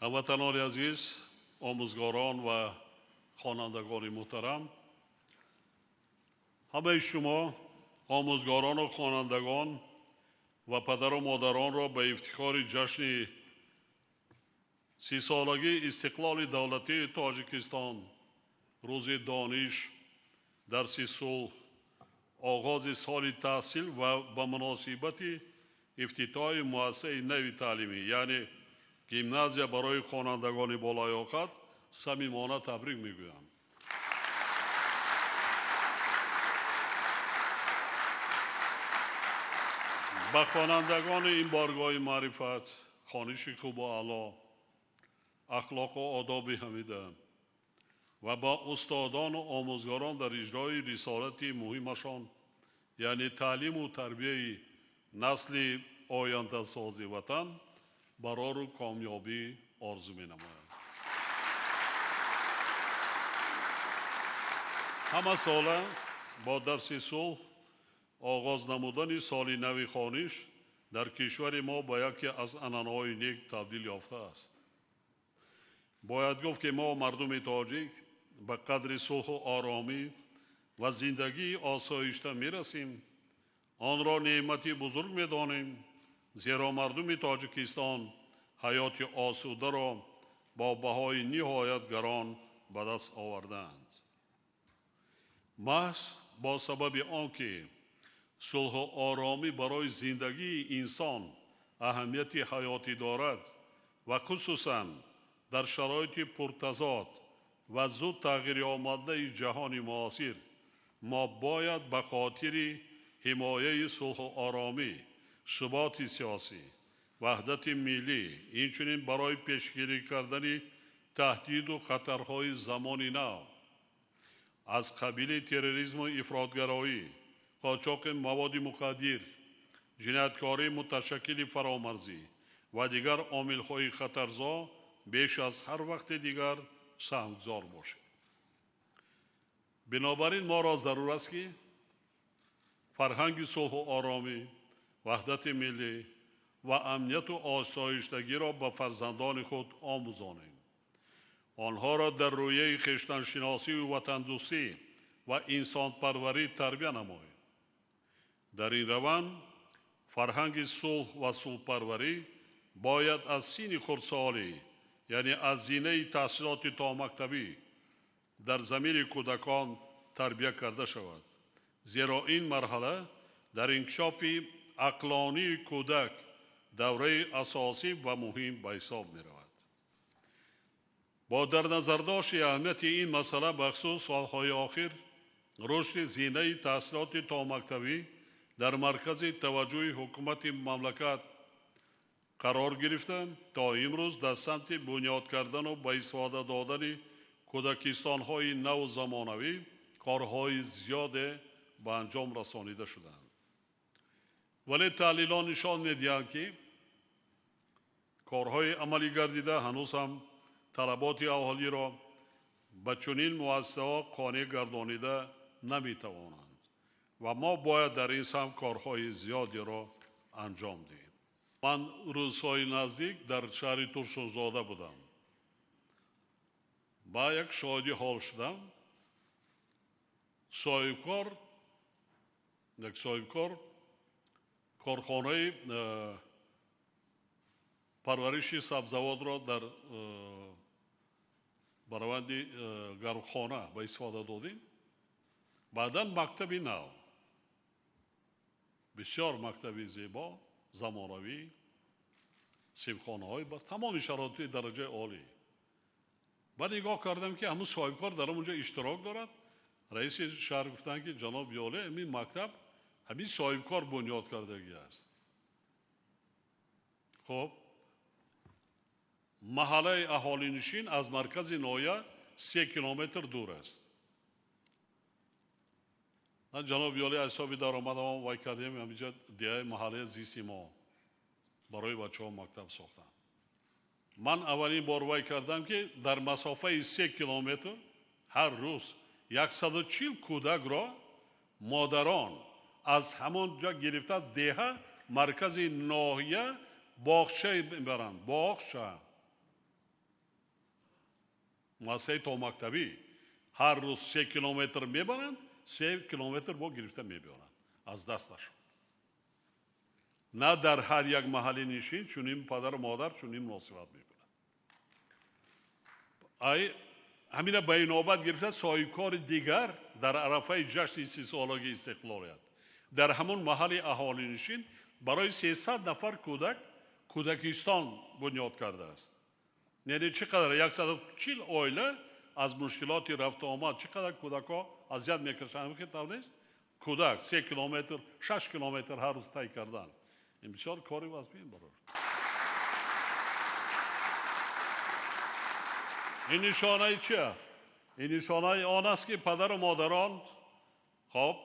هموطنان عزیز، آموزگاران و خوانندگان محترم، همه شما آموزگاران و خوانندگان و پدر و مادران را به افتخار جشن 30 سالگی استقلال دولتی تاجیکستان، روز دانش، درس صلح، آغاز سال تحصیل و به مناسبت افتتاح مؤسسه نوی تعلیمی یعنی گیمنازیا برای خوانندگان بالالیاقت صمیمانه تبریک میگویم. به خوانندگان این بارگاه معرفت خوانش خوب و اعلی، اخلاق و آداب حمیده و با استادان و آموزگاران در اجرای رسالت مهمشان یعنی تعلیم و تربیت نسل آینده سازی وطن برای کامیابی آرزو می‌نمایم. همه ساله با درس صلح آغاز نمودن سال نو خوانش در کشور ما به یکی از عنعنه‌های نیک تبدیل یافته است. باید گفت که ما مردم تاجیک به قدر صلح و آرامی و زندگی آسایشته می‌رسیم. آن را نعمتی بزرگ می‌دانیم، زیرا مردم تاجیکستان حیات آسوده را با بهای نهایت گران به دست آوردند. محض با سبب آنکه صلح و آرامی برای زندگی انسان اهمیت حیاتی دارد و خصوصاً در شرایط پرتضاد و زود تغییر آمده جهان معاصر ما باید به خاطر حمایه صلح و آرامی، ثبات سیاسی، وحدت ملی، اینچنین برای پیشگیری کردن تهدید و خطرهای زمان نو از قبیل تروریسم و افراطگرایی، قاچاق مواد مخدر، جنایتکاری متشکل فرامرزی و دیگر عامل‌های خطرزا بیش از هر وقت دیگر سهمگزار باشد. بنابراین ما را ضرور است که فرهنگ صلح و آرامی، وحدت ملی و امنیت و آسایشتگی را به فرزندان خود آموزانیم. آنها را در رویه خویشتن‌شناسی و وطن‌دوستی و انسان پروری تربیت نماییم. در این روند فرهنگ صلح و صلح پروری باید از سن خردسالی یعنی از زینه تحصیلات تا مکتبی در ضمیر کودکان تربیت کرده شود، زیرا این مرحله در انکشاف عقلانی کودک دوره اساسی و مهم به حساب می رود. با در نظر داشت اهمیت این مسئله بخصوص سالهای آخر رشد زینه تحصیلات تا مکتبی در مرکز توجه حکومت مملکت قرار گرفته تا امروز در سمت بنیاد کردن و به استفاده دادن کودکستان‌های نو زمانوی کارهای زیاد به انجام رسانیده شدند. ولی تحلیلان نشان می‌دهند که کارهای عملی گردیده هنوز هم طلبات اهالی را به چنین مؤسسه‌ها قانع گردانیده نمی‌توانند و ما باید در این سمت کارهای زیادی را انجام دهیم. من روزهای نزدیک در شهر ترشوزاده بودم. با یک شاهدی حال شدم. صاحبکار کارخانه پرورش سبزوات را در براوند گرمخانه به استفاده دادیم. بعداً مکتبی نو، بسیار مکتبی زیبا، زمانوی، سیمخانه‌های با تمام شرایط درجه عالی. بعد نگاه کردم که همون صاحبکار در اونجا اشتراک دارد. رئیس شهر گفتن که جناب بیاله این مکتب همین صاحبکار بنیاد کردگی است. خب محله اهالی نشین از مرکز نایه 3 کیلومتر دور است. من جناب بیاله حسابی در آمدم و وای کردیم همینجا دیگه محله زیستی ما برای بچه‌ها مکتب ساختن. من اولین بار وای کردم که در مسافه 3 کیلومتر هر روز 140 کودک را مادران از همون جا گرفته از دهه مرکز ناحیه باغچه میبرند. باغچه مؤسسه تا مکتبی هر روز 3 کیلومتر میبرن 3 کیلومتر با گرفته میبرن از دستشون نه در هر یک محل نشین چونین پدر و مادر چونین مناسبت میکنن ای همین به نوبت گرفته سایکار دیگر در عرفه جشن 30 سالگی استقلالیت در همون محل اهالی نشین برای 300 نفر کودکستان بنیاد کرده است یعنی چقدر 140 عائله از مشکلات رفت آمد چقدر کودک‌ها اذیت میکشند که تا نیست کودک 3 کیلومتر 6 کیلومتر هر روز طی کردن این بسیار کاری واسه برای این نشانه چی است این نشانه آن است که پدر و مادران خب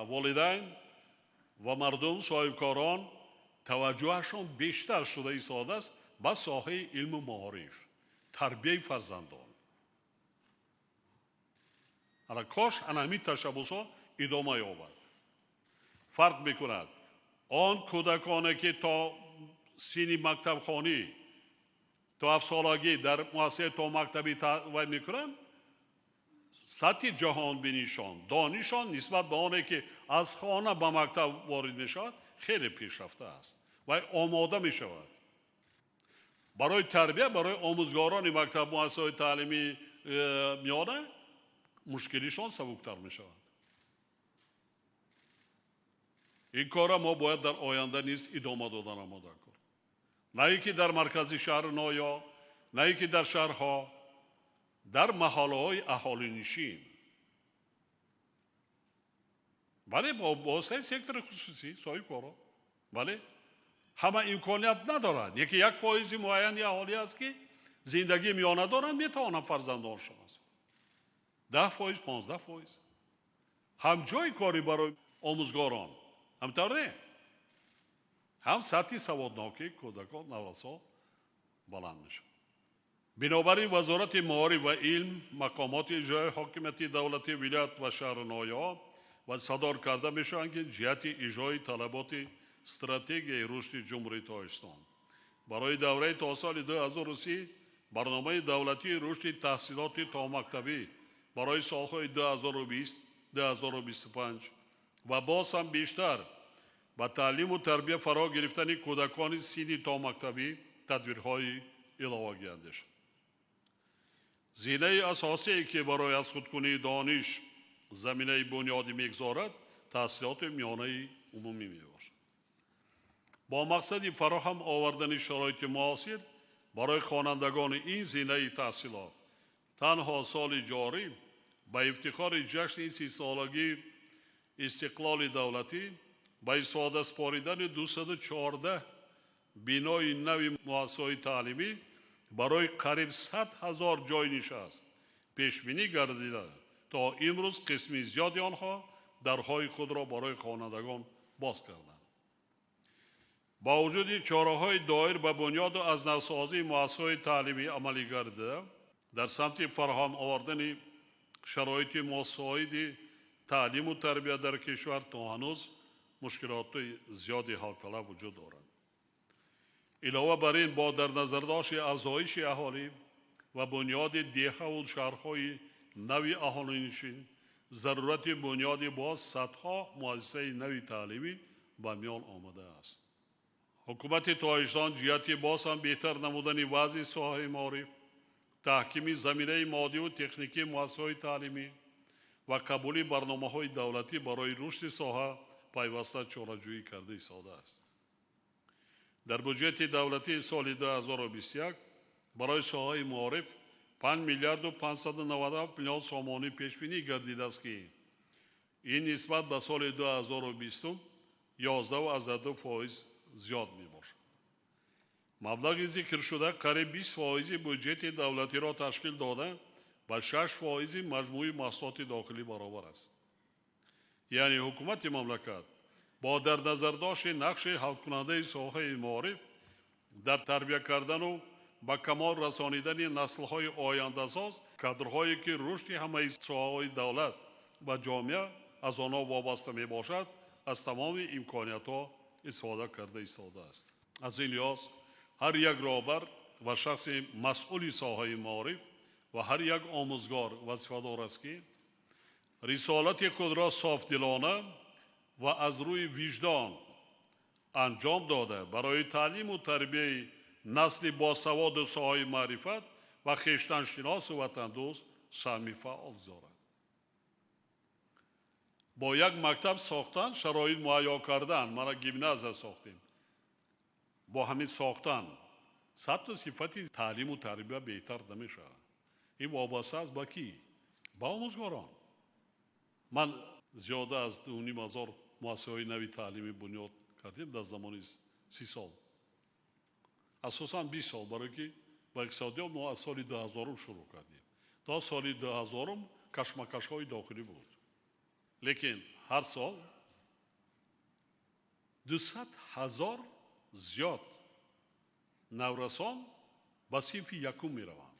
والدین و مردم صاحبکاران توجهشون بیشتر شده ایستاده است به ساحه علم و معارف تربیت فرزندان حالا کاش همین تشبسات ادامه یابد فرق میکند آن کودکانی که تا سن مکتب خوانی تا 7 سالگی در مؤسسه تا مکتبی تعیین میکنند سطح جهان بینیشان دانشان نسبت به آنی که از خانه به مکتب وارد میشود خیلی پیشرفته است و آماده میشود برای تربیت برای آموزگاران مکتب مؤسسه تعلیمی میانه مشکلیشان سبکتر میشود این کار ما باید در آینده نیز ادامه دادن آماده کنیم نه اینکه در مرکز شهر نایا نه اینکه در شهرها در محله‌های اهالی نشین ولی با واسطه سکتور خصوصی صاحب کارا ولی همه امکانیت ندارند یکی 1% معین اهالی است که زندگی میانه دارند میتوانند فرزندانشان است 10% 15% هم جای کاری برای آموزگاران همطور نه هم سطح سوادناکی کودکان نوسا بلند میشه بنابراین وزارت معارف و علم مقامات اجرای حاکمیت دولتی ولایت و شهر نایا و صادر کرده میشوند که جهت اجرای طلبات استراتژی رشد جمهوری تاجیکستان برای دوره تا سال 2030 برنامه دولتی رشد تحصیلات تا مکتبی برای سالهای 2020 2025 و باز هم بیشتر با تعلیم و تربیت فرا گرفتن کودکان سن تا مکتبی تدبیرهای علاوه گیرنده شد زینه اساسی که برای از خودکنی دانش زمینه بنیادی میگذارد تحصیلات میانه عمومی میباشد با مقصد فراهم آوردن شرایط مناسب برای خوانندگان این زینه تحصیلات تنها سال جاری با افتخار جشن 30 سالگی استقلال دولتی با استفاده سپاریدن 214 بینای نوی مؤسسه‌های تعلیمی برای قریب 100,000 جای نشست پیش بینی گردیده تا امروز قسمی زیادی آنها درهای خود را برای خوانندگان باز کردند با وجود چاره‌های دایر به بنیاد از نوسازی مؤسسه‌های تعلیمی عملی گردیده در سمت فراهم آوردن شرایط مساعد تعلیم و تربیت در کشور تا هنوز مشکلات زیادی حل طلب وجود دارد علاوه بر این با در نظر داشت افزایش اهالی و بنیاد دیه و شهرهای نوی اهالی نشین ضرورت بنیاد باز صدها مؤسسه نوی تعلیمی به میان آمده است حکومت تاجیکستان جهت باز هم بهتر نمودن وضع ساحه معارف تحکیم زمینه مادی و تکنیکی مؤسسه‌های تعلیمی و قبول برنامه‌های دولتی برای رشد ساحه پیوسته چاره‌جویی کرده ایستاده است در بودجه دولتی سال 2021 برای ساحه معارف 5 میلیارد و 597 میلیون سامانی پیش بینی گردیده است که این نسبت به سال 2020 11.2% زیاد می باشد. مبلغ ذکر شده قریب 20% بودجه دولتی را تشکیل داده و 6% مجموعی محصولات داخلی برابر است. یعنی حکومت مملکت با در نظر داشت نقش حل کننده ساحه معارف در تربیت کردن و به کمال رسانیدن نسل‌های آینده ساز کادرهایی که رشد همه ساحه‌های دولت و جامعه از آنها وابسته می باشد از تمام امکانیت‌ها استفاده کرده ایستاده است. از این لحاظ هر یک رهبر و شخص مسئول ساحه معارف و هر یک آموزگار وظیفه‌دار است که رسالت خود را صافدلانه و از روی وجدان انجام داده برای تعلیم و تربیت نسل باسواد و صاحب معرفت و خویشتن‌شناس و وطندوست سهمی فعال گذارد. با یک مکتب ساختن، شرایط مهیا کردن، ما گیمنازیا ساختیم. با همین ساختن سطح صفتی تعلیم و تربیت بهتر نمیشه. این وابسته است با کی؟ با آموزگاران. من زیاده از 2,500 مؤسسه‌های نوی تعلیمی بنیاد کردیم در زمان 30 سال. اساساً 20 سال، برای که با اقتصادیات ما از سال 2000 شروع کردیم. تا سال 2000 کشمکش‌های داخلی بود. لیکن هر سال 200,000 زیاد نورسان به صنف یکم می روند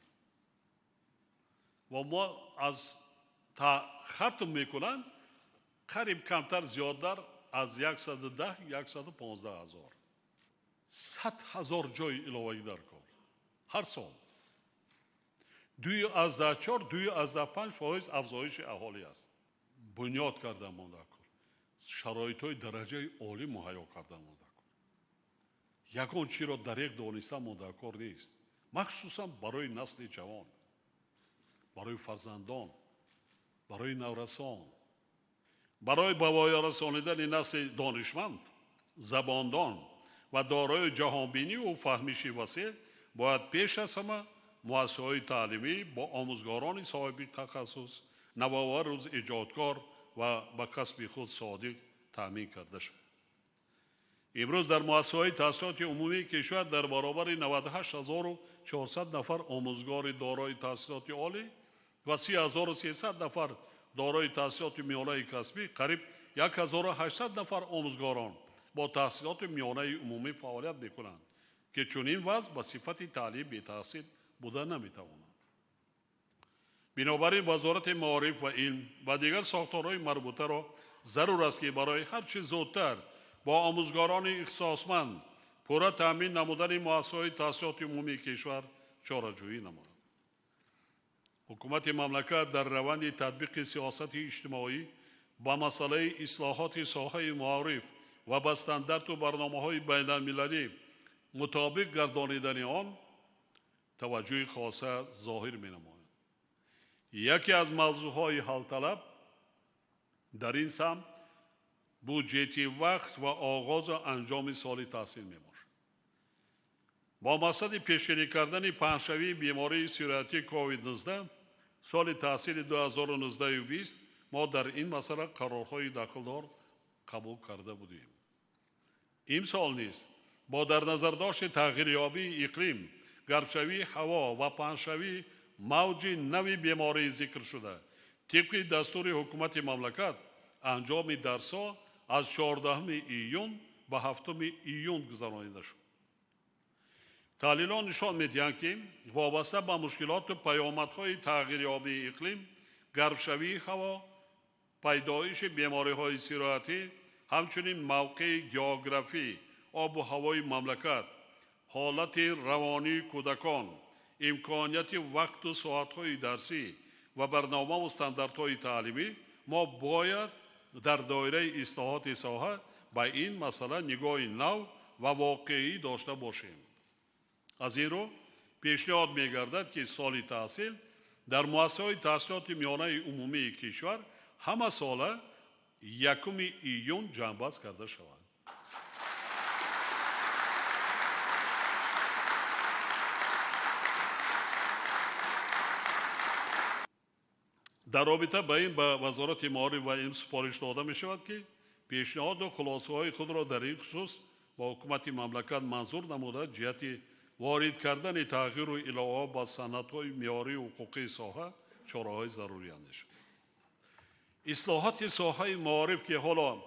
و ما از تا ختم میکنند قریب کمتر زیادتر از 110-115,000 100,000 جای علاوه در کار هر سال 2.4-2.5% افزایش اهالی است. بنیاد کردن ما در کار، شرایط های درجه عالی مهیا کردن ما در کار. یگان چی را دریغ دانستن ما در کار نیست، مخصوصا برای نسل جوان، برای فرزندان، برای نورسان، برای به پایان رسانیدن نسل دانشمند، زباندان و دارای جهانبینی و فهمیش وسیع باید پیش از همه مؤسسه‌های تعلیمی با آموزگاران صاحب تخصص، نوآور و ایجادکار و به کسب خود صادق تامین کرده شد. امروز در مؤسسه‌های تحصیلات عمومی کشور در برابر 98,400 نفر آموزگار دارای تحصیلات عالی و 30,300 نفر دارای تحصیلات میانه کسبی، قریب 1,800 نفر آموزگاران با تحصیلات میانه عمومی فعالیت میکنند که چنین وضع به صفت تعلیم بی تحصیل بوده نمیتواند. بنابراین وزارت معارف و علم و دیگر ساختارهای مربوطه را ضرور است که برای هر چه زودتر با آموزگاران اختصاصمند پورا تامین نمودن مؤسسه‌های تحصیلات عمومی کشور چاره‌جویی نماید. حکومت مملکت در روند تطبیق سیاست اجتماعی با مسئله اصلاحات ساحه معارف و با استاندارد و برنامه‌های بین‌المللی مطابق گردانیدن آن توجه خاصه ظاهر می‌نماید. یکی از موضوعهای حل طلب در این سمت بودجه وقت و آغاز و انجام سال تحصیل میباشد. با مقصد پیشگیری کردن پنجشوی بیماری سیرویاتی کووید 19 سال تحصیل 2019-20 ما در این مسئله قرارهای داخلدار قبول کرده بودیم. این سال نیز با در نظر داشت تغییریابی اقلیم، گرمشوی هوا و پنجشوی موج نوی بیماری ذکر شده، طبق دستور حکومت مملکت انجام درس‌ها از 14 ایون به 7 ایون گذرانیده شد. تحلیلان نشان می‌دهند که وابسته به مشکلات و پیامدهای تغییریابی اقلیم، گرمشوی هوا، پیدایش بیماری‌های سیرویاتی، همچنین موقع جغرافی آب و هوای مملکت، حالت روانی کودکان، امکانیت وقت و ساعت‌های درسی و برنامه و استانداردهای تعلیمی، ما باید در دایره اصلاحات ساحه به این مسئله نگاه نو و واقعی داشته باشیم. از این رو پیشنهاد می‌گردد که سال تحصیل در مؤسسه‌های تحصیلات میانه عمومی کشور همه ساله 1 ایون جانباز کرده شود. در رابطه با این به وزارت معارف و علم سپارش داده می شود که پیشنهاد و خلاصه های خود را در این خصوص با حکومت مملکت منظور نموده جهت وارد کردن تغییر و الاغا با سنت های معیاری و حقوقی ساحه چاره های ضروری اندیش. اصلاحات ساحه معارف که حالا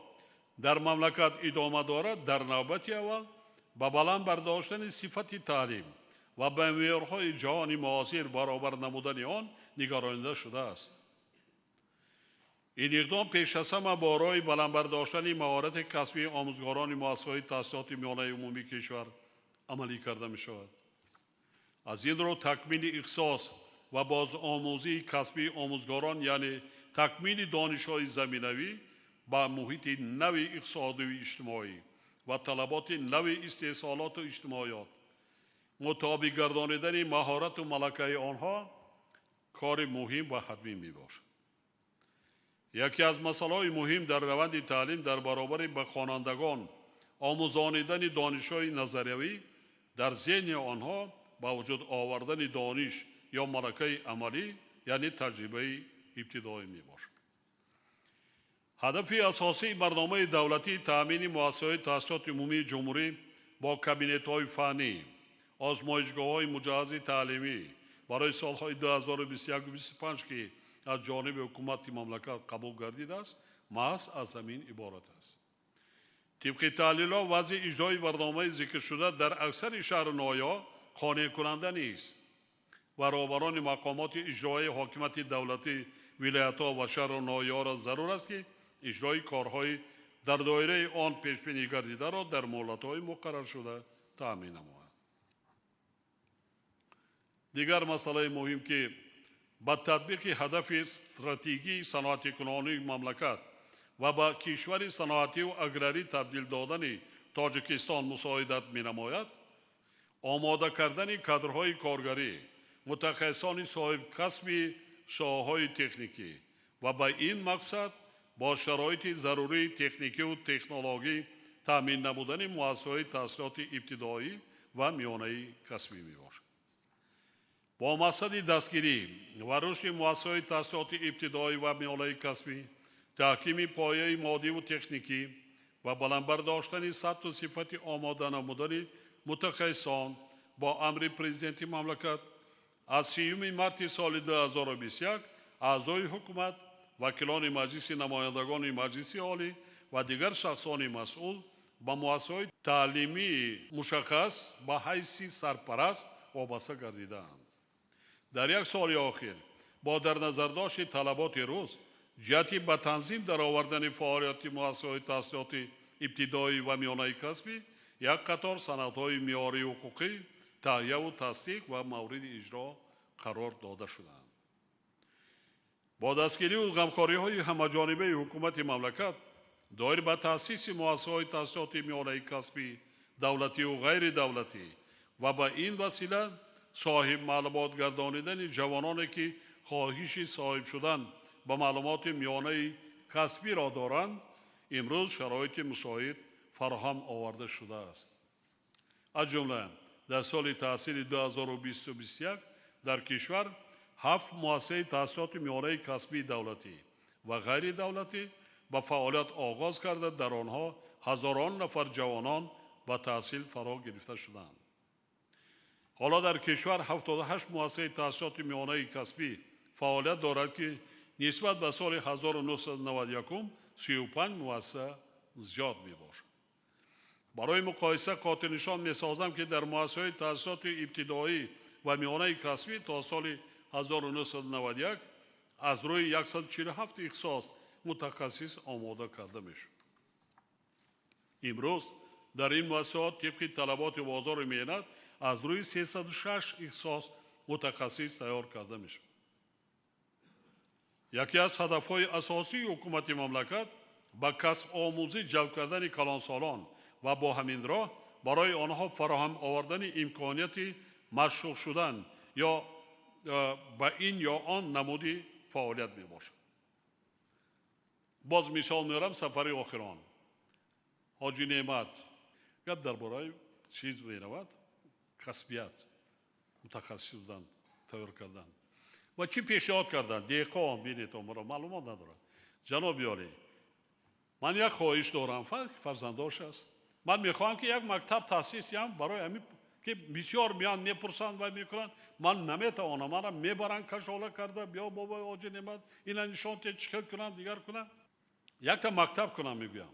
در مملکت ادامه دارد در نوبت اول با بلند برداشتن صفت تعلیم و به معیارهای جهانی معاصر برابر نمودن آن نگرانیده شده است. این اقدام پیش از همه برای بلند برداشتن مهارت کسبی آموزگاران مؤسسه‌های تحصیلات میانه عمومی کشور عملی کرده می شود. از این رو تکمیل اختصاص و باز آموزی کسبی آموزگاران یعنی تکمیل دانش‌های زمینوی با محیط نوی اقتصادی و اجتماعی و طلبات نوی استحصالات و اجتماعیات مطابق گردانیدن مهارت و ملکه آنها کار مهم و حتمی میباشد. یکی از مسائل مهم در روند تعلیم در برابر به خوانندگان آموزانیدن دانش‌های نظریوی در ذهن آنها با وجود آوردن دانش یا ملکه عملی یعنی تجربه ابتدایی میباشد. هدف اساسی برنامه دولتی تامین مؤسسات تحصیلات عمومی جمهوری با کابینت‌های فنی آزمایشگاه‌های مجهز تعلیمی برای سالهای 2021 و 2025 که از جانب حکومت مملکت قبول گردیده است محض از همین عبارت است. طبق تحلیل‌ها وضع اجرای برنامه ذکر شده در اکثر شهرها قانع کننده نیست و رهبران مقامات اجرایی حاکمیت دولتی ولایت‌ها و شهرها را ضرور است که اجرای کارهای در دایره آن پیش بینی گردیده را در مهلت‌های مقرر شده تامین نمایند. دیگر مسئله مهم که با تطبیق هدف استراتژی صنعتی کنونی مملکت و با کشور صنعتی و اگراری تبدیل دادن تاجیکستان مساعدت می نماید، آماده کردن کادرهای کارگری، متخصصان صاحب کسب شاخه‌های تکنیکی و با این مقصد با شرایط ضروری تکنیکی و تکنولوژی تامین نمودن مؤسسات تحصیلات ابتدایی و میانه کسبی می باشد. با مقصد دستگیری و رشد مؤسسات تحصیلات ابتدایی و میانه کسبی، تحکیم پایه مادی و تکنیکی و بلندبرداشتن سطح و صفت آماده نمودن متخصصان با امر پرزیدنت مملکت از 30 مارس سال 2021 اعضای حکومت، وکیلان مجلس نمایندگان مجلس عالی و دیگر شخصان مسئول با مؤسسات تعلیمی مشخص با حیث سرپرست وابسته گردیدند. در یک سال آخر با در نظر داشت طلبات روز جهت به تنظیم در آوردن فعالیت مؤسسات تحصیلات ابتدایی و میانه کسبی یک قطار سندهای معیاری حقوقی تهیه و تصدیق و مورد اجرا قرار داده شدند. با دستگیری و غمخوری‌های همه‌جانبه حکومت مملکت دایر به تأسیس مؤسسات تحصیلات میانه کسبی دولتی و غیر دولتی و با این وسیله صاحب معلومات گردانیدن جوانانی که خواهش صاحب شدن به معلومات میانه کسبی را دارند امروز شرایط مساعد فراهم آورده شده است. از جمله در سال تحصیل 2020-2021 در کشور 7 مؤسسه تحصیلات میانه کسبی دولتی و غیر دولتی با فعالیت آغاز کرده در آنها هزاران نفر جوانان با تحصیل فرا گرفته شدند. حالا در کشور 78 مؤسسه تحصیلات میانه کسبی فعالیت دارد که نسبت به سال 1991 35 مؤسسه زیاد می باشد. برای مقایسه قاطع نشان می سازم که در مؤسسه تحصیلات ابتدایی و میانه کسبی تا سال 1991 از روی 147 اختصاص متخصص آماده کرده می شد. امروز در این مؤسسات طبق طلبات بازار مهنت از روی 306 اختصاص متخصص تیار کرده می شد. یکی از هدف‌های اساسی حکومت مملکت با کسب آموزی جلب کردن کلانسالان و با همین راه برای آنها فراهم آوردن امکانیت مشغول شدن یا با این یا آن نمودی فعالیت می باشد. باز مثال میارم سفر آخران حاجی نعمت گپ درباره چیز میرود کسبیت متخصص بودن تیار کردن و چی پیشنهاد کردن دیقان بینید مرا معلومات ندارم. جناب یاری من یک خواهش دارم فرزنداش است من میخواهم که یک مکتب تاسیس یم برای همین که بسیار میان میپرسند و میکنند من نمیتوانم منو میبرن کشاله کرده بیا بابا حاجی نعمت اینا نشان چیکار کنم دیگر کنم یک تا مکتب کنم میگم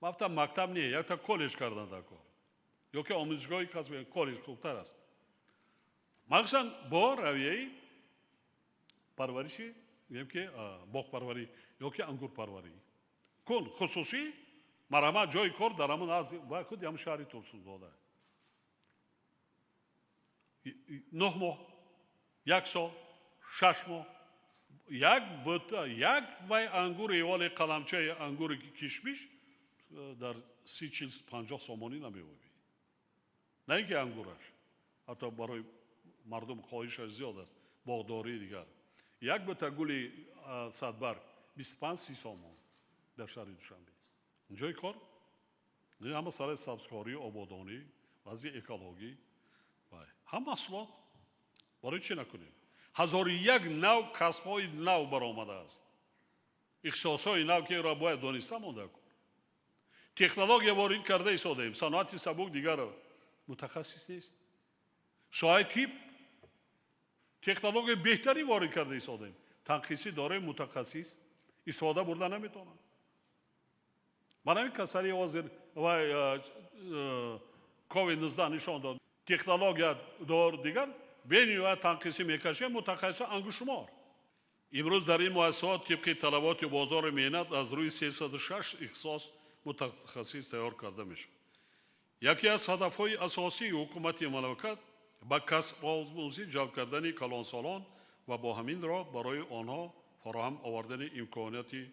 وقتا مکتب نیست یک تا کالج کردن در کار یا که آموزشگاهی کسب کالج خوبتر است. مخصوصا با رویه پرورشی میگم که باغ پروری یا که انگور پروری کن خصوصی مرامت جای کار در همون از خود هم شهری ترسون زاده 9 ماه 1 سال 6 ماه یک وای انگور ایوال قلمچه انگور کشمیش در 30-50 سامانی نمی‌بینی. نه اینکه انگورش، حتی برای مردم خواهش زیاد است باغداری دیگر. یک بوته گل صدبرگ 25-30 سامان در شهر دوشنبه. اینجای کار این همه سر سبزکاری، آبادانی، وضع اکولوژی هم محصولات برای چی نکنیم؟ 1001 نوع کسب‌های نو برآمده است. اختصاص‌های نو که را باید دانسته مونده کن. تکنولوژی وارد کرده ایستادیم. صنعت سبک دیگر متخصص نیست. شاید تیپ تکنولوژی بهتری وارد کرده ایستادیم. تنقیصی داره متخصص استفاده برده نمیتونه. من همین کسری وزیر و کووید 19 نشان داد. تکنولوژی دار دیگر بینی و تنقیصی میکشه متخصص انگشتمار. امروز در این مؤسسات طبق طلبات بازار مهنت از روی 306 اختصاص متخصص تیار کرده میشه. یکی از هدفهای اساسی حکومت مملکت با کسب آموزی جلب کردن کلانسالان و با همین راه برای آنها فراهم آوردن امکاناتی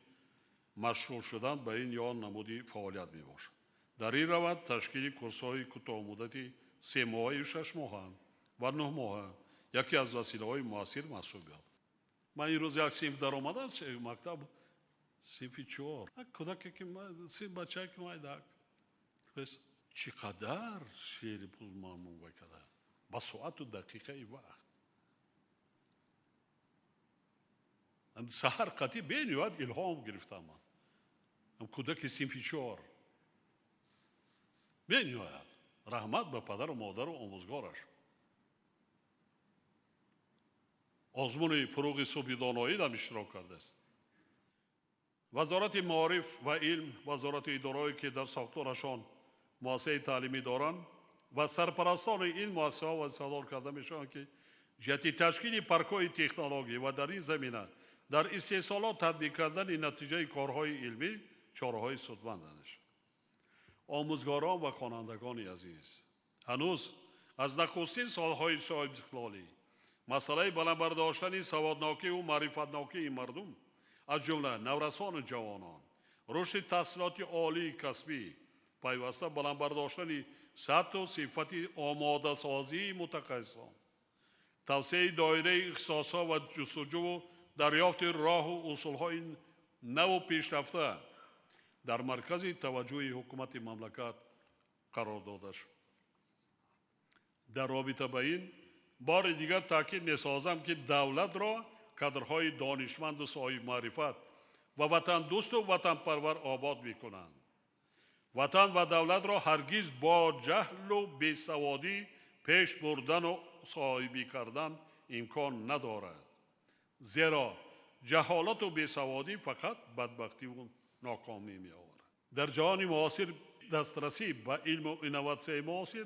مشغول شدن به این یا نمودی فعالیت می باشد. در این روند تشکیل کورس‌های کوتاه مدتی 3 ماهه و 6 ماهه و 9 ماهه یکی از وسیله‌های موثر محسوب می‌شود. من این روز یک صنف در آمدم مکتب صنف 4 کودکی که صنف بچه که مایدک بس چقدر شعر پوزمانمون وکده با ساعت و دقیقه ای وقت سهر قطعی بینیوید الهام گرفتم من کودک صنف 4 بینیوید رحمت به پدر و مادر و آموزگارش آزمون فروغ صبح دانایی در اشتراک کرده است. وزارت معارف و علم وزارت اداره‌ای که در ساختارشان مؤسسه تعلیمی دارند و سرپرستان این مؤسسه و صادر کرده میشوند که جهت تشکیل پارک‌های تکنولوژی و در این زمینه در استحصالات تطبیق کردن نتیجه کارهای علمی چاره‌های سودمندند. آموزگاران و خوانندگان عزیز، هنوز از نخستین سالهای صاحب استقلالی مسئله بلند برداشتن سوادناکی و معرفتناکی مردم از جمله نورسان و جوانان، رشد تحصیلات عالی کسبی، پیوسته بلند برداشتن سطح و صفت آماده سازی متخصصان، توسعه دایره اختصاصات و جستجو و دریافت راه و اصولهای نو و پیشرفته در مرکز توجه حکومت مملکت قرار داده شد. در رابطه با این بار دیگر تاکید می‌سازم که دولت را کادرهای دانشمند و صاحب معرفت و وطن دوست و وطن پرور آباد می‌کنند. وطن و دولت را هرگز با جهل و بیسوادی پیش بردن و صاحبی کردن امکان ندارد. زیرا جهالت و بیسوادی فقط بدبختی و ناکامی می‌آورد. در جهان معاصر دسترسی به علم و اینواسیون معاصر،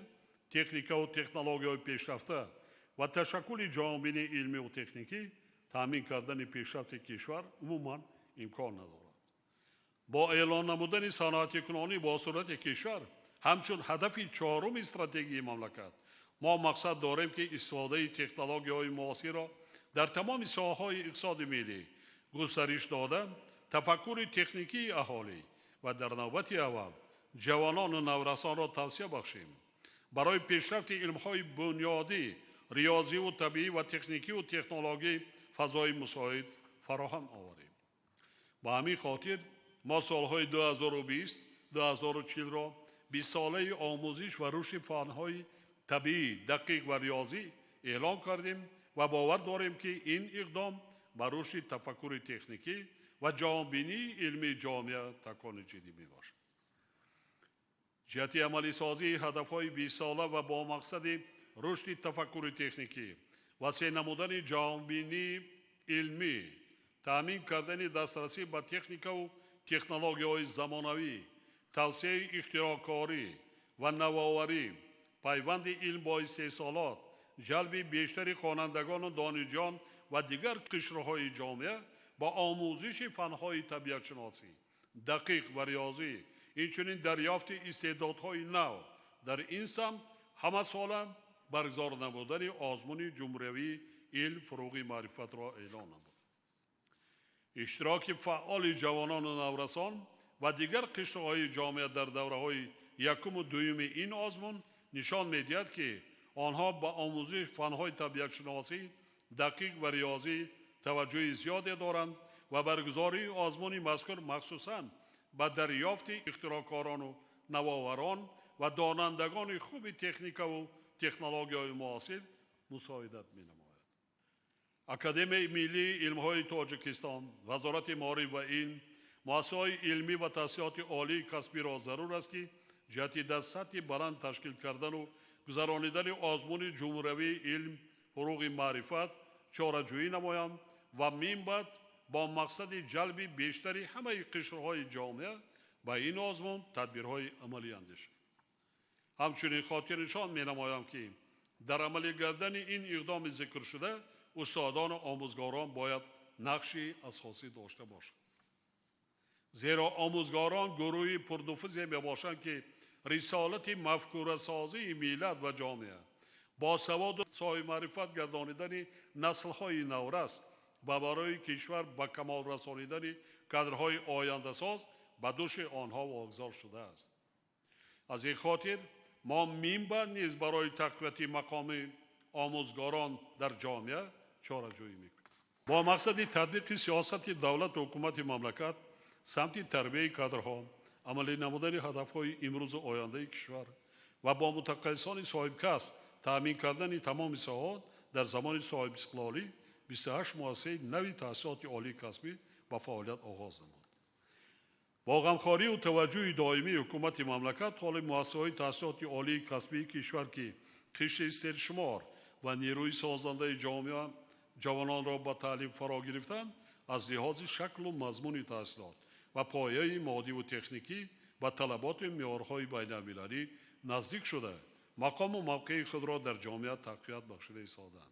تکنیک و تکنولوژی پیشرفته و تشکل جامعه علمی و تکنیکی تامین کردن پیشرفت کشور عموما امکان ندارد. با اعلان نمودن صنعت کنونی با صورت کشور همچون هدف چهارم استراتژی مملکت ما مقصد داریم که استفاده تکنولوژی‌های معاصر را در تمام ساحه‌های اقتصاد ملی گسترش داده، تفکر تکنیکی اهالی و در نوبت اول جوانان و نورسان را توسعه بخشیم. برای پیشرفت علم‌های بنیادی، ریاضی و طبیعی و تکنیکی و تکنولوژی فضای مساعد فراهم آوریم. با همین خاطر ما سالهای 2020-2040 را 20 ساله آموزش و رشد فن‌های طبیعی، دقیق و ریاضی اعلان کردیم و باور داریم که این اقدام به رشد تفکر تکنیکی و جهانبینی علمی جامعه تکان جدی می‌باشد. جهت عملی سازی هدف‌های 20 ساله و با مقصد رشد تفکر تکنیکی، وسیع نمودن جهانبینی علمی، تامین کردن دسترسی به تکنیک و تکنولوژی‌های زمانوی، توسعه اختراع‌کاری و نوآوری، پیوند علم با استحصالات، جلب بیشتر خوانندگان و دانشجویان و دیگر قشرهای جامعه با آموزش فن‌های طبیعت شناسی، دقیق و ریاضی، اینچنین دریافت استعدادهای نو در این سمت همه ساله برگزار نمودن آزمون جمهوری علم فروغ معرفت را اعلان نمود. اشتراک فعال جوانان و نورسان و دیگر قشرهای جامعه در دوره‌های یکم و دوم این آزمون نشان می‌دهد که آنها با آموزش فن‌های طبیعت شناسی دقیق و ریاضی توجه زیادی دارند و برگزاری آزمون مذکور مخصوصاً به دریافت اختراعکاران و نوآوران و دانندگان خوب تکنیک و تکنولوژی‌های معاصر مساعدت می‌نماید. اکادمی ملی علم‌های تاجیکستان، وزارت معارف و علم، مؤسسه‌های علمی و تحصیلات عالی کسبی را ضرور است که جهت در سطح بلند تشکیل کردن و گذرانیدن آزمون جمهوری علم فروغ معرفت چاره‌جویی نمایند و من بعد با مقصد جلب بیشتری همه قشرهای جامعه به این آزمون تدبیرهای عملی اندیشند. همچنین خاطر نشان می‌نمایم که در عملی کردن این اقدام ذکر شده استادان و آموزگاران باید نقشی اساسی داشته باشند. زیرا آموزگاران گروهی پرنفوذی میباشند که رسالت مفکوره سازی ملت و جامعه با سواد و صاحب معرفت گردانیدن نسل‌های نورست و برای کشور به کمال رسانیدن کادرهای آینده ساز به دوش آنها واگذار شده است. از این خاطر ما منبع نیز برای تقویت مقام آموزگاران در جامعه چاره‌جویی میکنیم. با مقصد تطبیق سیاست دولت و حکومت مملکت سمت تربیت کادرها، عملی نمودن هدفهای امروز و آینده کشور و با متخصصان صاحب کسب تامین کردن تمام ساحات در زمان صاحب استقلالی 28 مؤسسه نوی تأسیسات عالی کسبی با فعالیت آغاز نمود. با غمخواری و توجه دائمی حکومت مملکت حال مؤسسه‌های تأسیسات عالی کسبی کشور که قشر سرشمار و نیروی سازنده جامعه جوانان را با تعلیم فرا گرفتند از لحاظ شکل و مضمون تحصیلات و پایه مادی و تکنیکی و طلبات معیارهای بین‌المللی نزدیک شده مقام و موقع خود را در جامعه تقویت بخشیده ایستادند.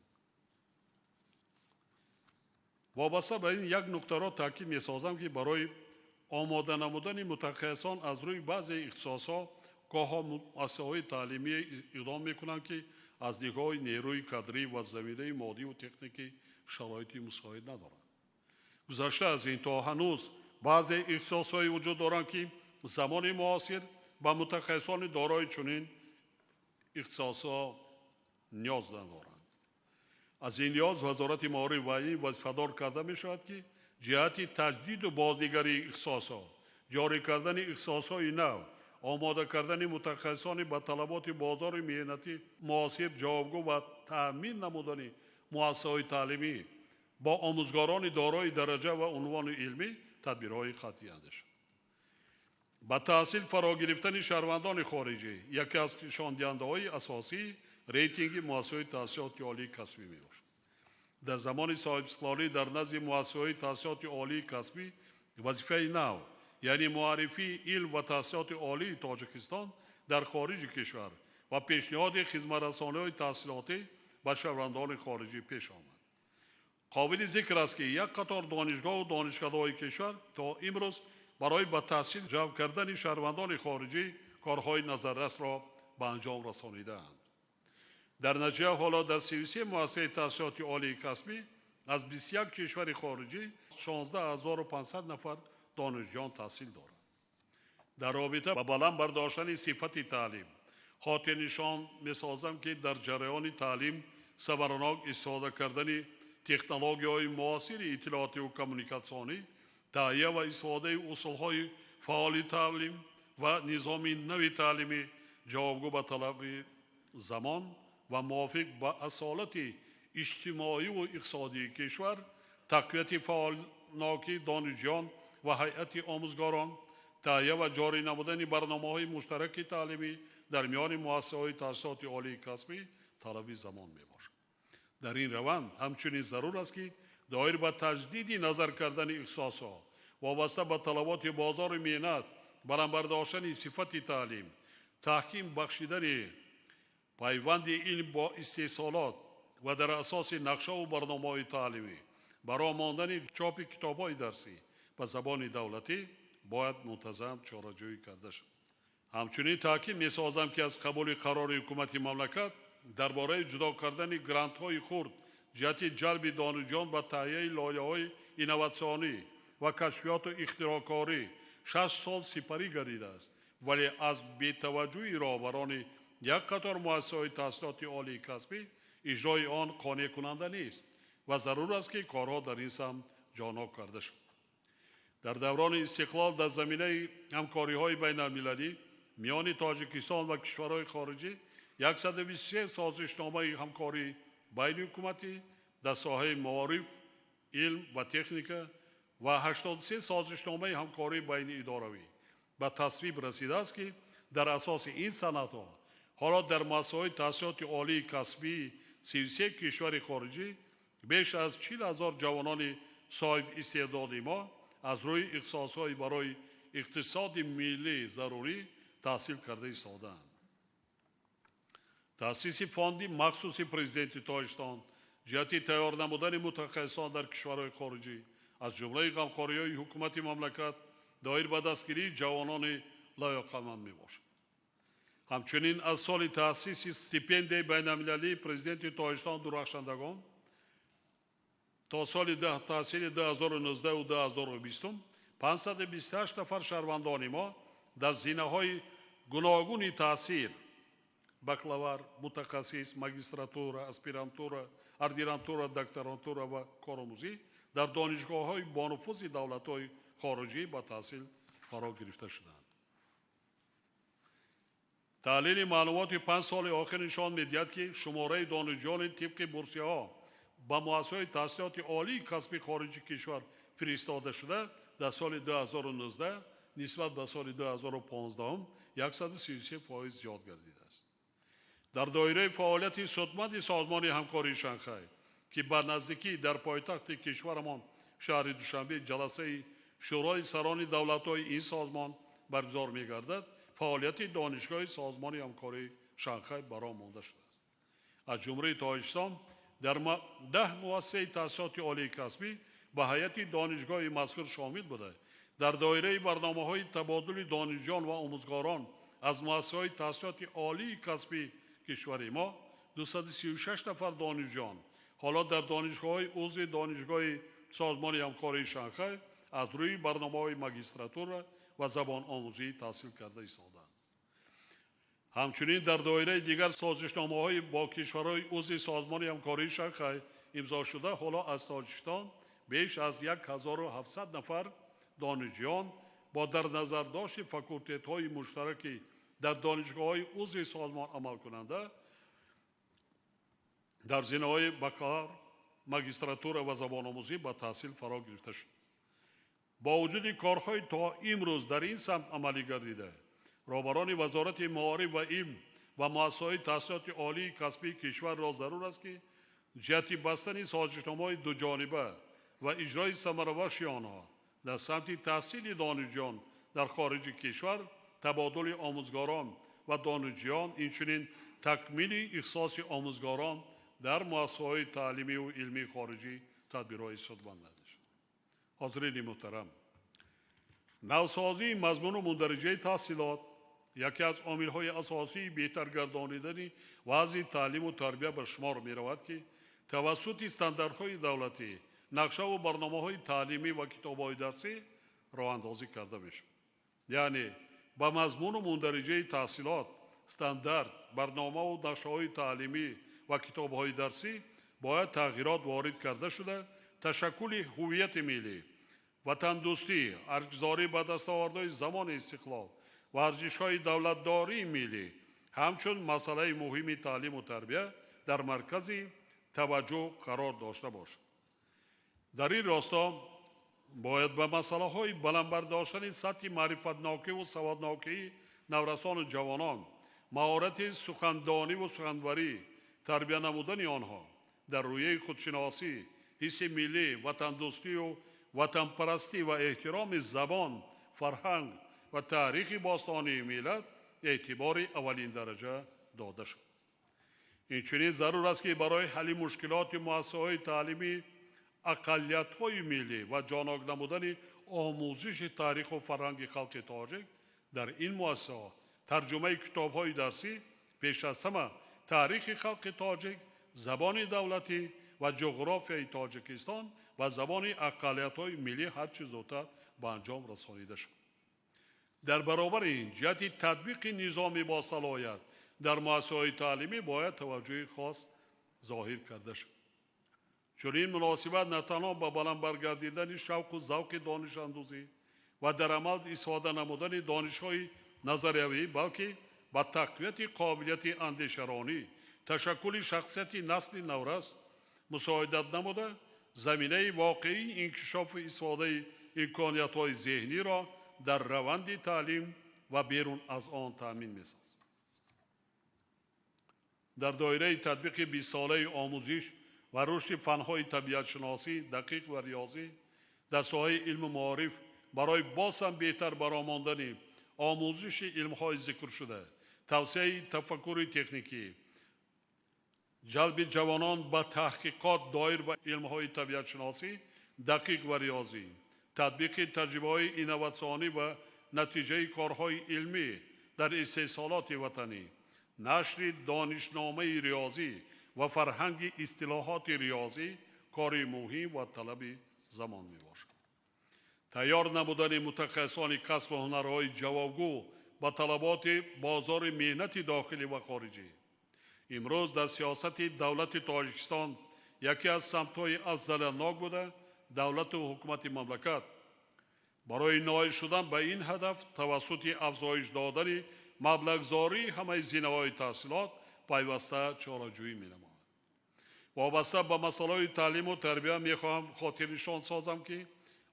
وابسته به این یک نکته را تاکید می‌سازم که برای آماده نمودن متخصصان از روی بعضی اختصاصات گاه‌ها مؤسسه‌های تعلیمی اقدام می‌کنند که از نگاه نیروی کادری و زمینه مادی و تکنیکی شرایطی مساعد ندارند. گذشته از این تا هنوز بعضی اختصاص‌های وجود دارند که زمان معاصر با متخصصان دارای چنین اختصاصات نیاز ندارند. از این لحاظ وزارت معارف و علم وظیفه‌دار کرده می‌شود که جهت تجدید و بازنگری اختصاصات، جاری کردن اختصاص‌های نو، آماده کردن متخصصان با طلبات بازار مهنتی معاصر جوابگو و تأمین نمودن مؤسسه‌های تعلیمی با آموزگاران دارای درجه و عنوان علمی تدبیرهای قطعی اندیشید. با تحصیل فرا گرفتن شهروندان خارجی یکی از نشاندهنده‌های اساسی ریتینگ مؤسسه‌های تحصیلات عالی کسبی میباشد. در زمان صاحب استقلالی در نزد مؤسسه‌های تحصیلات عالی کسبی وظیفه نو یعنی معرفی علم و تحصیلات عالی تاجیکستان در خارج کشور و پیشنهاد خدمت رسانی‌های تحصیلاتی به شهروندان خارجی پیش آمد. قابل ذکر است که یک قطار دانشگاه و دانشکده‌های کشور تا امروز برای به تحصیل جلب کردن شهروندان خارجی کارهای نظررس را به انجام رسانیده‌اند. در نتیجه حالا در 33 مؤسسه تحصیلات عالی کسبی از 21 کشور خارجی 16500 نفر دانشجویان تحصیل دارند. در رابطه با بلند برداشتن صفت تعلیم خاطر نشان می‌سازم که در جریان تعلیم ثمرناک استفاده کردن تکنولوژی‌های معاصر اطلاعاتی و کمیونیکاسیونی، تهیه و استفاده اصول‌های فعال تعلیم و نظام نوی تعلیمی جوابگو به طلب زمان و موافق با اصالت اجتماعی و اقتصادی کشور، تقویت فعالناکی دانشجویان و هیئت آموزگاران، تهیه و جاری نمودن برنامه‌های مشترک تعلیمی در میان مؤسسه‌های تحصیلات عالی کسبی طلب زمان میباشد. در این روند همچنین ضرور است که دایر به تجدید نظر کردن اختصاصات وابسته به طلبات بازار مهنت، بلند برداشتن صفت تعلیم، تحکیم بخشیدن پیوند علم با استحصالات و در اساس نقشه و برنامه‌های تعلیمی برای ماندن چاپ کتاب‌های درسی به زبان دولتی باید منتظم چاره‌جویی کرده شد. همچنین تاکید می‌سازم که از قبول قرار حکومت مملکت درباره جدا کردن گرانت‌های خرد جهت جلب دانشجویان و تهیه لایه‌های اینواسیونی و کشفیات و اختراع‌کاری 6 سال سپری گردیده است ولی از بی‌توجهی راهبران یک قطار مؤسسه‌های تحصیلاتی عالی کسبی اجرای آن قانع کننده نیست و ضرور است که کارها در این سمت جانا کرده شود. در دوران استقلال در زمینه همکاری‌های بین‌المللی میان تاجیکستان و کشورهای خارجی 123 سازشنامه همکاری بین حکومتی در ساحه معارف، علم و تکنیک و 83 سازشنامه همکاری بین اداروی به تصویب رسیده است که در اساس این سندها حالا در مؤسسه‌های تحصیلات عالی کسبی 33 کشور خارجی بیش از 40,000 جوانان صاحب استعداد ما از روی اختصاص‌های برای اقتصاد ملی ضروری تحصیل کرده ایستادند. تأسیس فاندی مخصوص پرزیدنت تاجیکستان جهت تیار نمودن متخصصان در کشورهای خارجی از جمله غمخوری‌های حکومت مملکت دایر به دستگیری جوانان لایق‌مند میباشد. همچنین از سال تأسیس استیپندی بین‌المللی پرزیدنت تاجیکستان درخشندگان تا سال تحصیل 2019 و 2020 528 نفر شهروندان ما در زمینه‌های گوناگون تحصیل بکالور، متخصص، ماجستراتورا، اسپیرانتورا، اردیناتورا، دکترانتورا و کارآموزی در دانشگاه‌های با نفوذ دولت‌های خارجی با تحصیل فرا گرفته شدند. تحلیل معلومات 5 سال آخر نشان می‌دهد که شماره دانشجویان طبق بورسیه‌ها با مؤسسه‌های تحصیلات عالی کسبی خارجی کشور فرستاده شده در سال 2019 نسبت به سال 2015 133% زیاد گردیده است. در دایره فعالیت سودمند سازمان همکاری شانگهای که بر نزدیکی در پایتخت کشورمان شهر دوشنبه جلسه شورای سران دولت‌های این سازمان برگزار می‌گردد، فعالیت دانشگاه سازمان همکاری شانگهای برا مانده شده است. از جمله تاجیکستان در 10 مؤسسه تحصیلات عالی کسبی به هیئت دانشگاه مذکور شامل بوده در دایره برنامه‌های تبادل دانشجویان و آموزگاران از مؤسسه‌های تحصیلات عالی کسبی کشور ما 236 نفر دانشجویان حالا در دانشگاه‌های عضو دانشگاه سازمان همکاری شانگهای از روی برنامه‌های ماجستراتورا و زبان آموزی تحصیل کرده ایستادند. همچنین در دایره دیگر سازشنامه‌های با کشورهای عضو سازمان همکاری شانگهای امضا شده حالا از تاجیکستان بیش از 1700 نفر دانشجویان با در نظر داشت فاکولته‌های مشترکی در دانشگاه‌های عضو سازمان عمل کننده در زمینه‌های بکالور، ماجستراتورا و زبان آموزی با تحصیل فرا گرفته شد. با وجود کارهای تا امروز در این سمت عملی گردیده رهبران وزارت معارف و علم و مؤسسه‌های تحصیلات عالی کسبی کشور را ضرور است که جهت بستن سازشنامه‌های دو جانبه و اجرای ثمره‌بخش آنها در سمت تحصیل دانشجویان در خارج کشور، تبادل آموزگاران و دانشجویان، اینچنین تکمیل اختصاص آموزگاران در مؤسسه‌های تعلیمی و علمی خارجی تدبیرهای سودمند شد. حاضرین محترم، نوسازی مضمون و مندرجه تحصیلات یکی از عامل‌های اساسی بهتر گردانیدن وضع تعلیم و تربیت به شمار می‌رود که توسط استانداردهای دولتی نقشه و برنامه‌های تعلیمی و کتاب‌های درسی راه‌اندازی کرده می‌شود. یعنی با مضمون و مندرجه تحصیلات، استاندارد، برنامه و نقشه‌های تعلیمی و کتاب‌های درسی باید تغییرات وارد کرده شده تشکل هویت ملی، وطن دوستی، ارزش‌داری به دستاوردهای زمان استقلال و ارزش‌های دولتداری ملی همچون مسئله مهم تعلیم و تربیت در مرکز توجه قرار داشته باشد. در این راستا باید به مسئله‌های بلند برداشتن سطح معرفت‌ناکی و سوادناکی نورسان و جوانان، مهارت سخندانی و سخنوری، تربیت نمودن آنها در رویه خودشناسی، حس ملی، وطن دوستی و وطن پرستی و احترام زبان، فرهنگ و تاریخ باستانی ملت اعتبار اولین درجه داده شد. اینچنین ضرور است که برای حل مشکلات مؤسسه‌های تعلیمی اقلیت‌های ملی و جانب نمودن آموزش تاریخ و فرهنگ خلق تاجیک در این مؤسسه‌ها ترجمه کتاب‌های درسی پیش از همه تاریخ خلق تاجیک، زبان دولتی و جغرافیای تاجیکستان و زبان اقلیت‌های ملی هر چه زودتر به انجام رسانیده شد. در برابر این جهت تطبیق نظام با صلاحیت در مؤسسه‌های تعلیمی باید توجه خاص ظاهر کرده شد. چون این مناسبت نه تنها به بلند برگردیدن شوق و ذوق دانش اندوزی و در عمل استفاده نمودن دانش‌های نظریه‌ای بلکه با تقویت قابلیت اندیشرانی تشکل شخصیت نسل نورست مساعدت نموده زمینه واقعی انکشاف استفاده امکانیت‌های ذهنی را در روند تعلیم و بیرون از آن تأمین می‌سازد. در دایره تطبیق 20 ساله آموزش و رشد فن‌های طبیعت شناسی دقیق و ریاضی در ساحه علم معارف برای باز هم بهتر برآمدن آموزش علم‌های ذکر شده، توسعه تفکر تکنیکی، جلب جوانان به تحقیقات دایر به علم‌های طبیعت شناسی دقیق و ریاضی، تطبیق تجربه‌های اینواتسیونی و نتیجه کارهای علمی در استحصالات وطنی، نشر دانشنامه ریاضی و فرهنگ اصطلاحات ریاضی کاری مهم و طلب زمان می باشد. تیار نمودن متخصصان کسب و هنرهای جوابگو با طلبات بازار مهنت داخلی و خارجی. امروز در سیاست دولت تاجیکستان یکی از سمت‌های افضل‌الناک بوده دولت و حکومت مملکت برای نائل شدن به این هدف توسط افزایش دادن مبلغ‌زاری همه زینه‌های تحصیلات پیوسته چاره‌جویی می‌نماید. وابسته به مسائل تعلیم و تربیت می‌خواهم خاطرنشان سازم که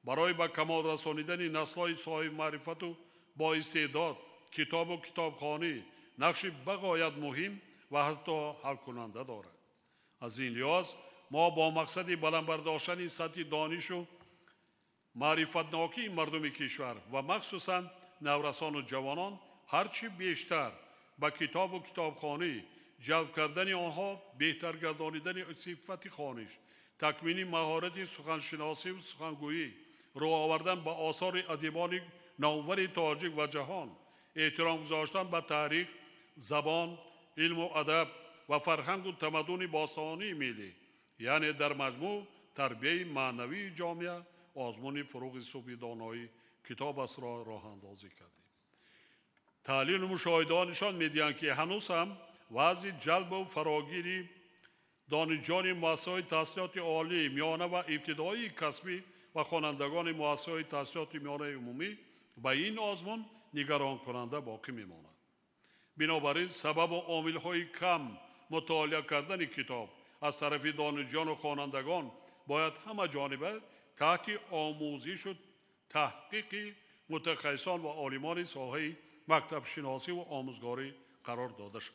برای به کمال رسانیدن نسل‌های صاحب معرفت و با استعداد کتاب و کتابخوانی نقش بغایت مهم و حتی حل کننده دارد. از این لحاظ ما با مقصد بلند برداشتن سطح دانش و معرفتناکی مردم کشور و مخصوصاً نورسان و جوانان هرچی بیشتر با کتاب و کتابخوانی جلب کردن آنها بهتر گردانیدن صفت خوانش تکمیل مهارت سخنشناسی و سخنگویی رو آوردن به آثار ادیبان نامور تاجیک و جهان احترام گذاشتن به تاریخ زبان علم و ادب و فرهنگ و تمدن باستانی ملی یعنی در مجموع تربیت معنوی جامعه آزمون فروغ صوفی دانایی کتاب است را راه اندازی کردیم. تحلیل مشاهدانشان می‌دهند که هنوز هم وضع جلب و فراگیری دانشجویان مؤسسه‌های تحصیلات عالی میانه و ابتدایی کسبی و خوانندگان مؤسسه‌های تحصیلات میانه عمومی به این آزمون نگران کننده باقی میماند. بنابراین سبب و عامل‌های کم مطالعه کردن کتاب از طرف دانشجویان و خوانندگان باید همه جانبه تحت آموزش و تحقیق متخصصان و عالمان ساحه مکتب شناسی و آموزگاری قرار داده شد.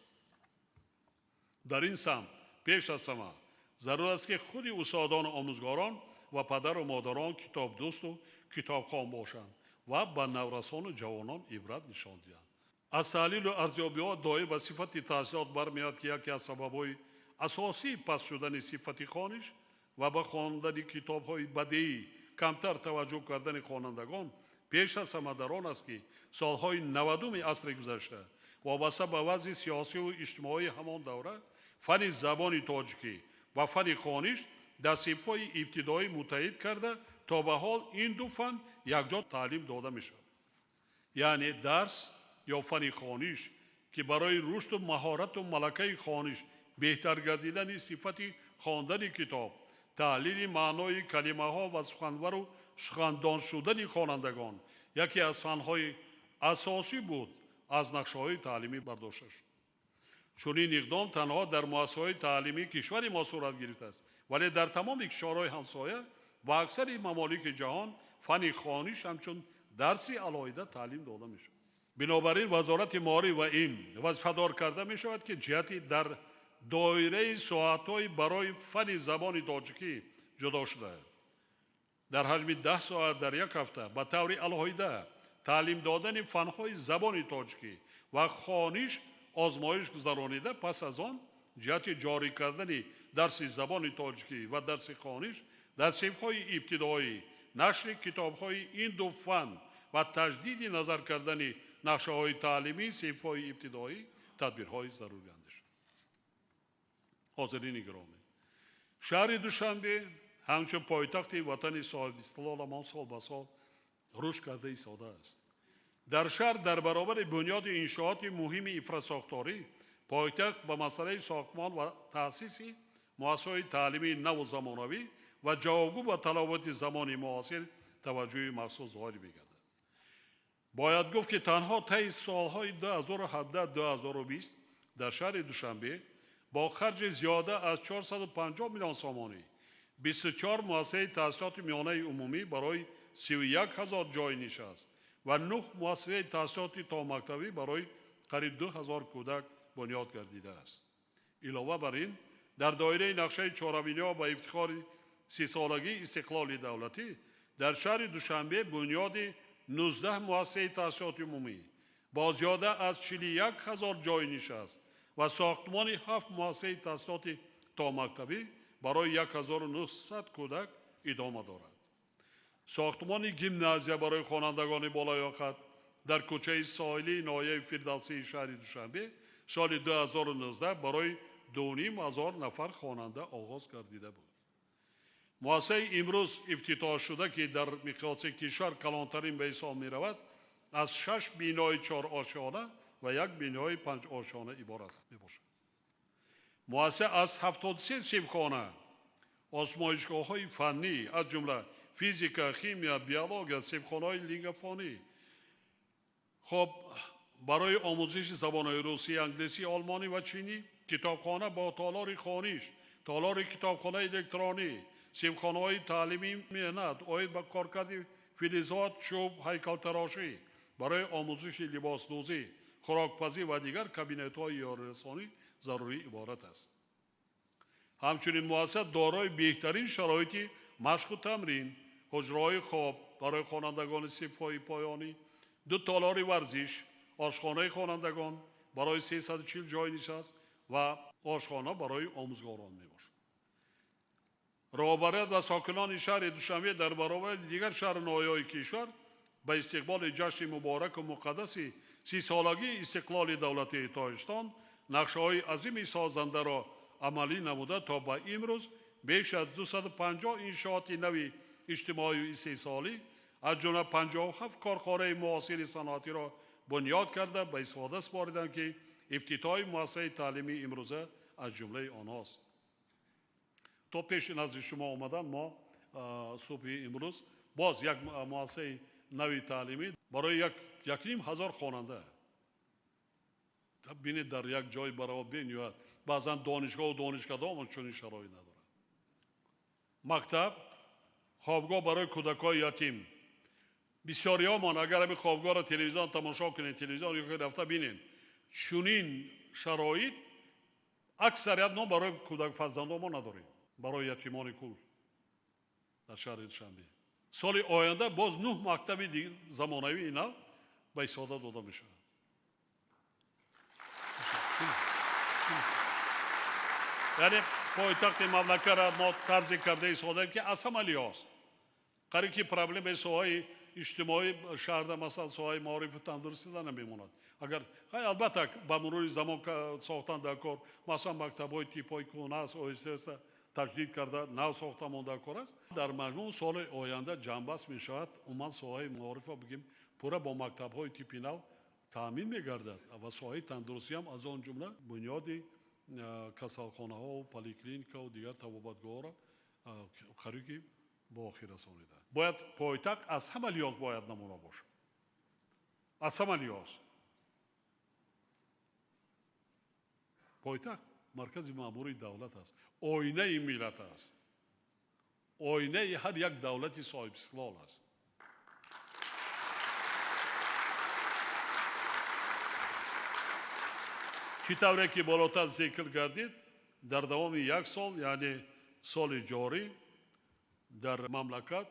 در این سمت پیش از همه ضرور است که خود استادان و آموزگاران و پدر و مادران کتاب دوست و کتاب خوان باشند و به نورسان و جوانان عبرت نشان دهند. از تحلیل و ارزیابی‌ها دایره به صفت تحصیلات برمیاد که یکی از سبب‌های اساسی پس شدن صفت خوانش و به خواندن کتاب‌های بدیعی کمتر توجه کردن خوانندگان پیش از همه در آن است که سالهای 90 عصر گذشته وابسته به وضع سیاسی و اجتماعی همان دوره فن زبان تاجیکی و فن خوانش در صف‌های ابتدایی متحد کرده تا به حال این دو فن یکجا تعلیم داده می شود. یعنی درس یا فن خوانش که برای رشد و مهارت و ملکه خوانش بهتر گردیدن صفت خواندن کتاب تحلیل معنای کلمه ها و سخنور و سخندان شدن خوانندگان یکی از فن‌های اساسی بود از نقشه‌های تعلیمی برداشته شد. چون این اقدام تنها در مؤسسه‌های تعلیمی کشور ما صورت گرفته است ولی در تمام کشورهای همسایه و اکثر ممالک جهان فن خوانش همچون درسی علاهده تعلیم داده می‌شود. بنابراین وزارت معارف و علم وظیفه‌دار کرده می‌شود که جهتی در دایره ساعت‌های برای فن زبان تاجیکی جدا شده در حجم 10 ساعت در یک هفته به طور علاهده تعلیم دادن فن‌های زبان تاجیکی و خوانش آزمایش گذرانیده پس از آن جهت جاری کردن درس زبان تاجیکی و درس خوانش در صف‌های ابتدایی نشر کتاب‌های این دو فن و تجدید نظر کردن نقشه‌های تعلیمی صف‌های ابتدایی تدبیرهای ضروری اند. حاضرین گرامی، شهر دوشنبه همچون پایتخت وطن صاحب استقلال ما سال به سال رشد کرده ایستاده است. در شهر در برابر بنیاد انشاءات مهم انفراساختاری پایتخت به مسئله ساختمان و تأسیس مؤسسه‌های تعلیمی نو و زمانوی و جوابگو به طلبات زمان معاصر توجه مخصوص ظاهر می‌گردد. باید گفت که تنها طی سالهای 2017-2020 در شهر دوشنبه با خرج زیاده از 450 میلیون سومانی 24 مؤسسه تأسیسات میانه عمومی برای 31,000 جای نشست و 9 مؤسسه تأسیسات تا مکتبی برای قریب 2,000 کودک بنیاد گردیده است. علاوه بر این در دایره نقشه چهارمینی با افتخار 30 سالگی استقلال دولتی در شهر دوشنبه بنیاد 19 مؤسسه تأسیسات عمومی با زیاده از 41,000 جای نشست و ساختمان 7 مؤسسه تأسیسات تا مکتبی برای 1,900 کودک ادامه دارد. ساختمان گیمنازیا برای خوانندگان بالای خط در کوچه ساحلی ناحیه فردوسی شهر دوشنبه سال 2019 برای 2,500 نفر خواننده آغاز گردیده بود. مؤسسه امروز افتتاح شده که در مقیاس کشور کلانترین به حساب می رود از 6 بینای 4 آشیانه و 1 بینای 5 آشیانه عبارت می باشد. مؤسسه از 73 صنفخانه آزمایشگاه های فنی از جمله فیزیک، شیمی، بیولوژی، صنفخانه‌های لینگ فانی خب برای آموزش زبان‌های روسی، انگلیسی، آلمانی و چینی، کتابخانه با تالار خوانش، تالار کتابخانه الکترونی، صنفخانه‌های تعلیمی مهنت، آید به کارکرد فلزات، چوب، هیکل‌تراشی برای آموزش لباسدوزی، خوراکپزی و دیگر کابینت‌های یاررسانی ضروری عبارت است. همچنین مؤسسه دارای بهترین شرایط مشق و تمرین، حجره‌های خواب برای خوانندگان صف‌های پایانی، 2 تالار ورزش، آشخانه خوانندگان برای 340 جای نشست و آشخانه برای آموزگاران میباشد. رهبریت و ساکنان شهر دوشنبه در برابر دیگر شهر ناحیه‌های کشور به استقبال جشن مبارک و مقدس 30 سالگی استقلال دولتی تاجیکستان نقشه‌های عظیم سازنده را عملی نموده تا به امروز بیش از 250 انشاءات نوی اجتماعی و استحصالی از جمله 57 کارخانه معاصر صنعتی را بنیاد کرده به استفاده سپاردند که افتتاح مؤسسه تعلیمی امروزه از جمله آنهاست. تا پیش نزد شما آمدن ما صبح امروز باز یک مؤسسه نوی تعلیمی برای 1,500 خواننده بینید در یک جای برای بینید بعضا دانشگاه و دانشکده هم چنین شرایط ندارد. مکتب خوابگاه برای کودکان یتیم بسیاری ها اگر همین خوابگاه را تلویزیون تماشا کنید تلویزیون یا رفته بینید چنین شرایط اکثریت ما برای کودک فرزندان ما نداریم برای یتیمان کل در شهر دوشنبه. سال آینده باز 9 مکتب زمانوی اینا به استفاده داده می شود. یعنی پایتخت مملکت را ما طرز کرده استفاده که از عملی هاست. قریب که پرابلم به سوهای اجتماعی شهر مثلا سوهای معارف و تندرستی نمیموند. اگر البته با مرور زمان ساختن در کار مثلا مکتب‌های تیپ‌های کهنه است آهسته تجدید کرده نو ساختمان در کار است. در مجموع سال آینده جنبست می شود عموما سوهای معارف بگیم پورا با مکتب‌های تیپی نو تامین می‌گردد و سوهای تندرستی هم از آن جمله بنیادی کسالخانه‌ها و پلیکلینیکا و دیگر طبابتگاه‌ها را خریدی با آخر رسانیده. باید پایتخت از همه لحاظ باید نمونه باشد. از همه لحاظ. پایتخت مرکز مأموری دولت است. آینه ملت است. آینه هر یک دولتی صاحب استقلال است. چطوره که بالاتر ذکر گردید در دوام 1 سال یعنی سال جاری در مملکت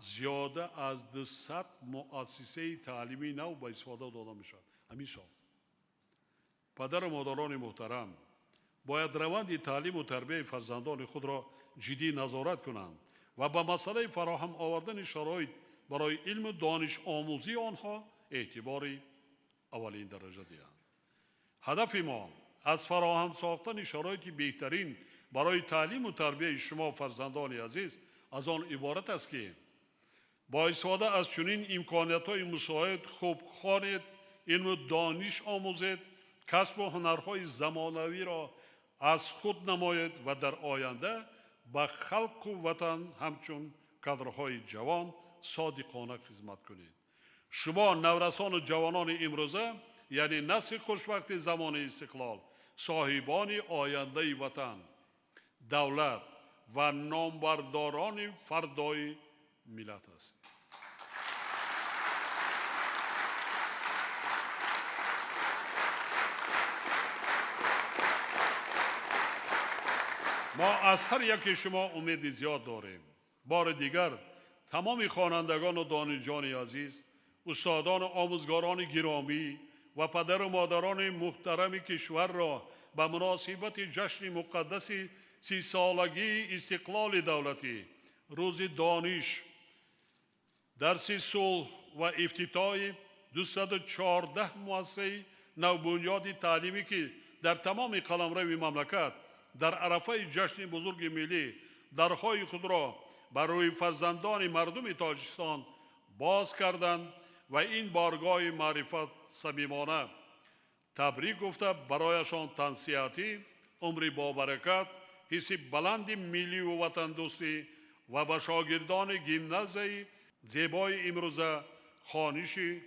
زیاده از 200 مؤسسه تعلیمی نو به استفاده داده می شود. همین سال پدر و مادران محترم باید روند تعلیم و تربیت فرزندان خود را جدی نظارت کنند و به مسئله فراهم آوردن شرایط برای علم و دانش آموزی آنها اعتبار اولین درجه دهند. هدف ما از فراهم ساختن شرایط بهترین برای تعلیم و تربیت شما فرزندان عزیز از آن عبارت است که با استفاده از چنین امکانیت‌های مساعد خوب خوانید، علم و دانش آموزید، کسب و هنرهای زمانوی را از خود نماید و در آینده به خلق و وطن همچون کادرهای جوان صادقانه خدمت کنید. شما نورسان و جوانان امروزه یعنی نسل خوشبخت زمان استقلال، صاحبان آینده وطن، دولت و نامبرداران فردای ملت است. ما از هر یک شما امید زیاد داریم. بار دیگر تمام خوانندگان و دانشجویان عزیز، استادان و آموزگاران گرامی و پدر و مادران محترم کشور را به مناسبت جشن مقدس 30 سالگی استقلال دولتی، روز دانش، درس صلح و افتتاح 214 مؤسسه نوبنیاد تعلیمی که در تمام قلمرو مملکت در عرفه جشن بزرگ ملی درهای خود را برای فرزندان مردم تاجیکستان باز کردند و این بارگاه معرفت صمیمانه تبریک گفته برایشان تنصیحاتی، عمری با برکت، حس بلند ملی و وطن دوستی و به شاگردان گیمنازیای زیبای امروزه خوانشی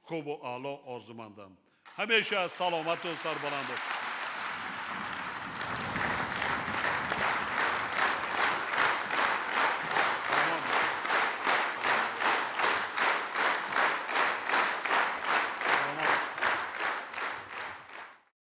خوب و اعلی آرزو مندم. همیشه سلامت و سربلند.